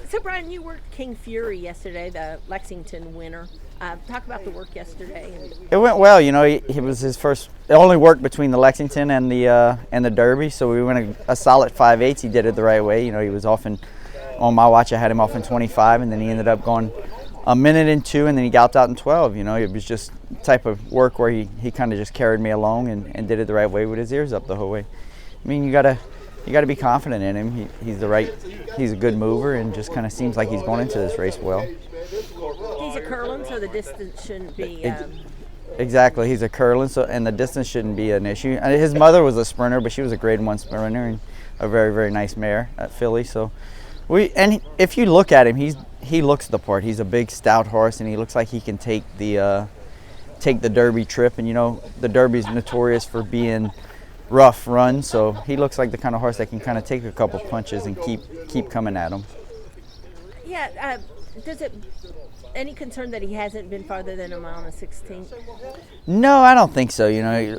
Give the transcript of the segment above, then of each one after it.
So, Brian, you worked King Fury yesterday, the Lexington winner. Talk about the work yesterday. It went well. He was his first. It only worked between the Lexington and the Derby, so we went a solid 5/8. He did it the right way. He was often on my watch. I had him off in 25, and then he ended up going a minute in 2, and then he galloped out in 12. It was just type of work where he kind of just carried me along and did it the right way with his ears up the whole way. I mean, you gotta be confident in him. He's a good mover, and just kind of seems like he's going into this race well. He's a curling, so the distance shouldn't be. Exactly, he's a curling, and the distance shouldn't be an issue. His mother was a sprinter, but she was a Grade 1 sprinter and a very, very nice mare at Philly. So if you look at him, he looks the part. He's a big, stout horse, and he looks like he can take the Derby trip. And the Derby's notorious for being rough run, so he looks like the kind of horse that can kind of take a couple punches and keep coming at him. Yeah. Does it any concern that he hasn't been farther than a mile and 16? No, I don't think so.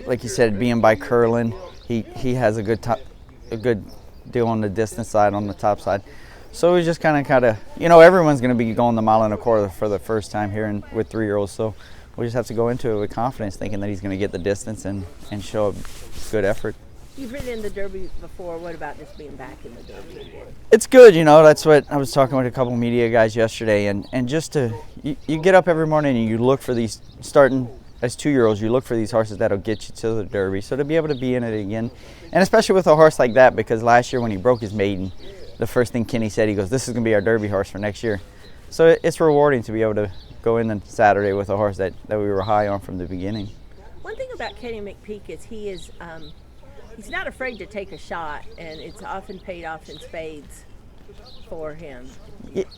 Like you said, being by curling, he has a good deal on the distance side, on the top side. So we just kind of everyone's going to be going the mile and a quarter for the first time here with 3-year-olds. So we just have to go into it with confidence, thinking that he's going to get the distance and show a good effort. You've ridden in the Derby before. What about just being back in the Derby? It's good, that's what I was talking with a couple media guys yesterday, and just you get up every morning and you look for these, starting as 2-year-olds, you look for these horses that'll get you to the Derby. So to be able to be in it again, and especially with a horse like that, because last year when he broke his maiden, the first thing Kenny said, he goes, "This is going to be our Derby horse for next year." So it's rewarding to be able to go in on Saturday with a horse that we were high on from the beginning. One thing about Kenny McPeak is he's not afraid to take a shot, and it's often paid off in spades for him.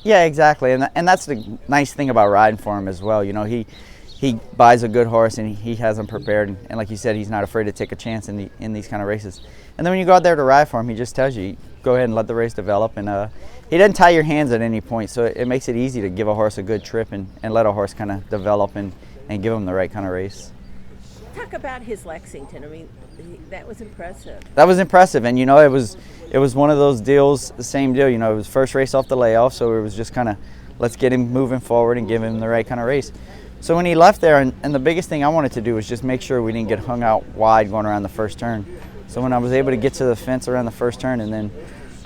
Yeah, exactly, and that's the nice thing about riding for him as well. He buys a good horse, and he has him prepared, and like you said, he's not afraid to take a chance in these kind of races. And then when you go out there to ride for him, he just tells you, go ahead and let the race develop, and he doesn't tie your hands at any point, so it makes it easy to give a horse a good trip and let a horse kind of develop and give him the right kind of race. Talk about his Lexington. I mean, that was impressive. That was impressive, and it was one of those deals, the same deal. It was first race off the layoff, so it was just kind of, let's get him moving forward and give him the right kind of race. So when he left there, and the biggest thing I wanted to do was just make sure we didn't get hung out wide going around the first turn. So when I was able to get to the fence around the first turn, and then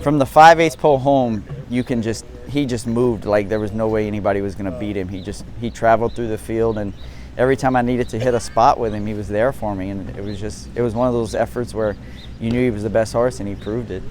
from the 5/8 pole home, he just moved like there was no way anybody was going to beat him. He traveled through the field, and every time I needed to hit a spot with him, he was there for me. And it was one of those efforts where you knew he was the best horse, and he proved it.